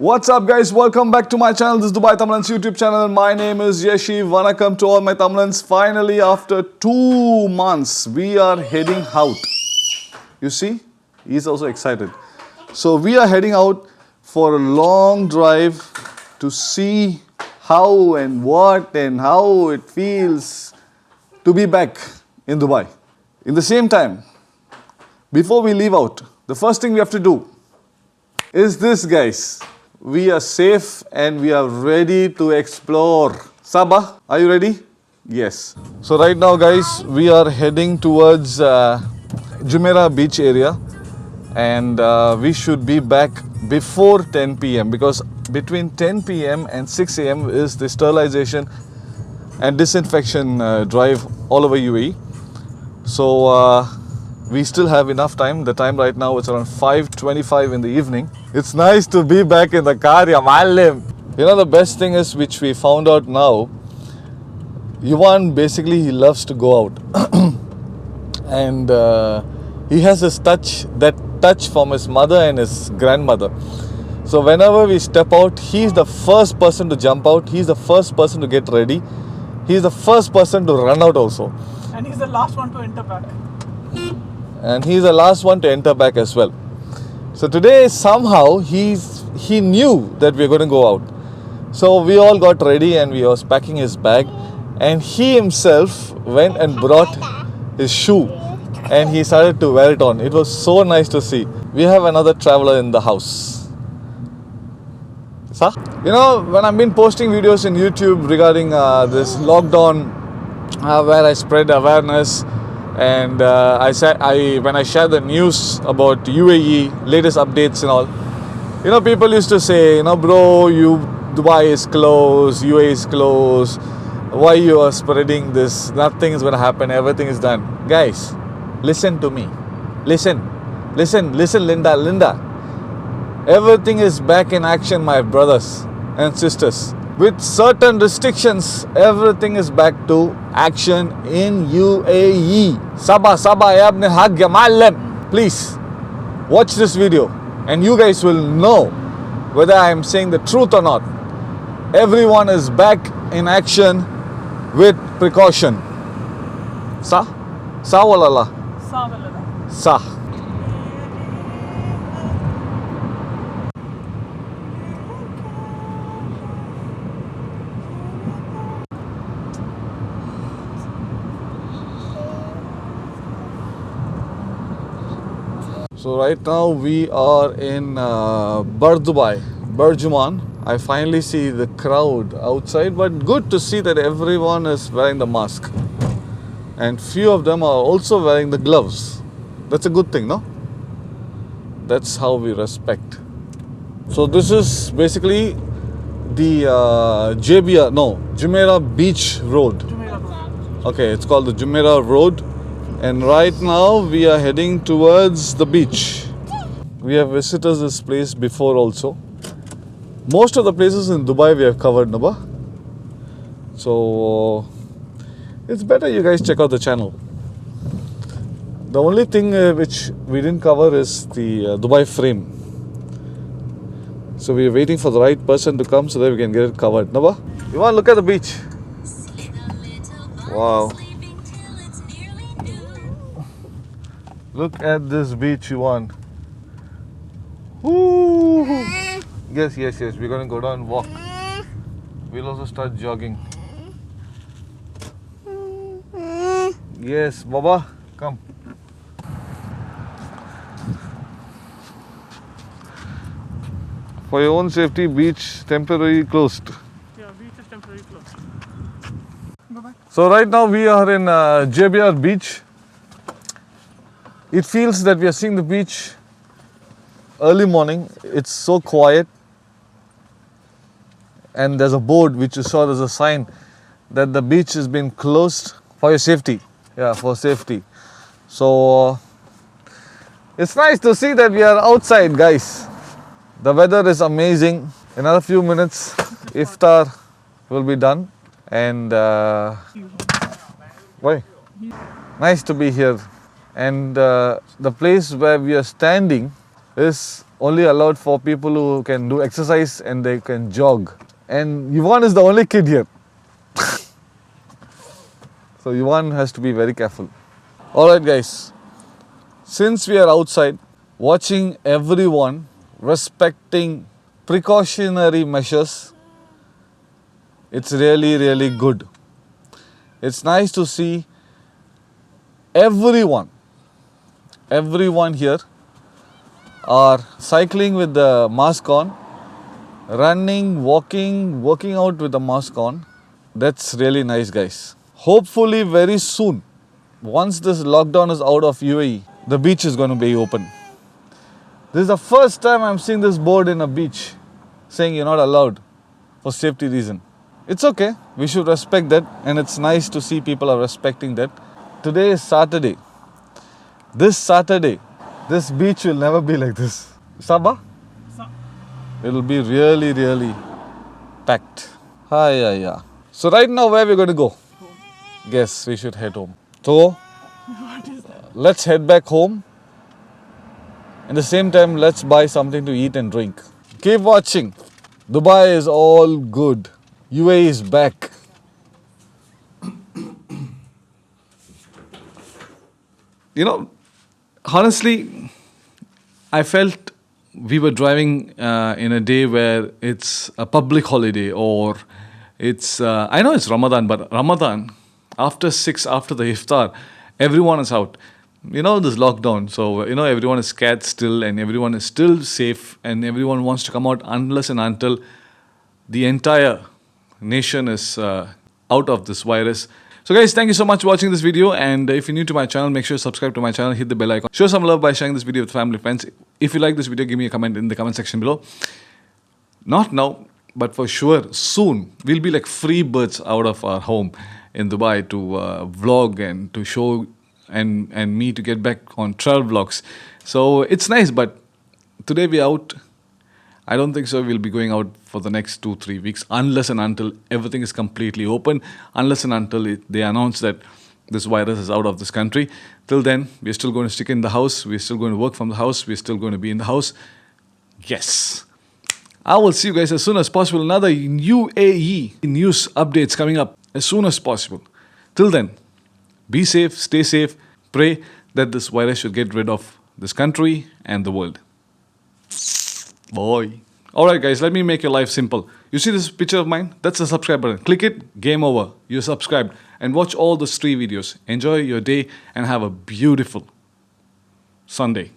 What's up guys, welcome back to my channel. This is Dubai Tamizhan's YouTube channel. My name is Yashi. Vanakkam to all my Tamizhans. Finally, after 2 months, we are heading out. You see, he's also excited. So we are heading out for a long drive to see how and what and how it feels to be back in Dubai. In the same time, before we leave out, the first thing we have to do is this, guys. We are safe and we are ready to explore. Sabah, are you ready? Yes. So right now, guys, we are heading towards Jumeirah beach area, and we should be back before 10 p.m. because between 10 p.m. and 6 a.m. is the sterilization and disinfection drive all over UAE. So we still have enough time. The time right now is around 5:25 in the evening. It's nice to be back in the car, ya Malim. You know, the best thing is, which we found out now, Yuvan basically he loves to go out. And he has this touch from his mother and his grandmother. So whenever we step out, he's the first person to jump out. He's the first person to get ready. He's the first person to run out also. And he's the last one to enter back. And he's the last one to enter back as well. So today somehow he knew that we were going to go out. So we all got ready and we was packing his bag, and he himself went and brought his shoe and he started to wear it on. It was so nice to see. We have another traveler in the house. Sir? You know, when I've been posting videos in YouTube regarding this lockdown, where I spread awareness, and when I shared the news about UAE, latest updates and all, you know, people used to say, you know, bro, Dubai is closed, UAE is closed, why you are spreading this, nothing is going to happen, everything is done. Guys, listen to me. Listen, Linda. Everything is back in action, my brothers and sisters. With certain restrictions, everything is back to action in UAE. Sabah, ya apne haq ya ma'allam. Please, watch this video and you guys will know whether I am saying the truth or not. Everyone is back in action with precaution. Sa walala? Sa walala. Sa. So right now we are in Burjuman. I finally see the crowd outside, but good to see that everyone is wearing the mask. And few of them are also wearing the gloves. That's a good thing, no? That's how we respect. So this is basically the Jumeirah Beach Road. Okay, it's called the Jumeirah Road. And right now we are heading towards the beach. We have visited this place before also. Most of the places in Dubai we have covered, Naba. So it's better you guys check out the channel. The only thing which we didn't cover is the Dubai frame. So we are waiting for the right person to come so that we can get it covered. Naba, you want to look at the beach? Wow. Look at this beach, you want. Woo! Yes. We're going to go down and walk. We'll also start jogging. Yes, Baba, come. For your own safety, beach temporarily closed. Yeah, beach is temporarily closed. Bye-bye. So right now we are in JBR beach. It feels that we are seeing the beach early morning. It's so quiet. And there's a board which you saw, there's a sign that the beach has been closed for your safety. Yeah, for safety. So it's nice to see that we are outside, guys. The weather is amazing. In another few minutes, iftar will be done. And why? Nice to be here. And the place where we are standing is only allowed for people who can do exercise and they can jog. And Yvonne is the only kid here. So Yvonne has to be very careful. Alright guys, since we are outside, watching everyone respecting precautionary measures, it's really good. It's nice to see everyone here are cycling with the mask on, running, walking, working out with the mask on. That's really nice, guys. Hopefully very soon, once this lockdown is out of UAE, the beach is going to be open. This is the first time I'm seeing this board in a beach saying you're not allowed for safety reason. It's okay, we should respect that, and it's nice to see people are respecting that. Today is Saturday. This Saturday, this beach will never be like this. Sabah? It'll be really packed. Yeah. So right now, where we're going to go? Home. Guess we should head home. So, What is that? let's head back home. At the same time, let's buy something to eat and drink. Keep watching. Dubai is all good. UAE is back. You know, honestly, I felt we were driving in a day where it's a public holiday, or it's, I know it's Ramadan, but Ramadan, after the iftar, everyone is out. You know, this lockdown, so, you know, everyone is scared still and everyone is still safe and everyone wants to come out unless and until the entire nation is out of this virus. So guys, thank you so much for watching this video, and if you're new to my channel, make sure you subscribe to my channel, hit the bell icon. Show some love by sharing this video with family, friends. If you like this video, give me a comment in the comment section below. Not now, but for sure soon, we'll be like free birds out of our home in Dubai to vlog and to show and me to get back on travel vlogs. So it's nice, but today we're out. I don't think so we'll be going out for the next 2-3 weeks unless and until everything is completely open, unless and until they announce that this virus is out of this country. Till then, we're still going to stick in the house, we're still going to work from the house, we're still going to be in the house. Yes. I will see you guys as soon as possible. Another UAE news updates coming up as soon as possible. Till then, be safe, stay safe, pray that this virus should get rid of this country and the world. Boy. Alright guys, let me make your life simple. You see this picture of mine? That's the subscribe button. Click it, game over. You're subscribed. And watch all the 3 videos. Enjoy your day and have a beautiful Sunday.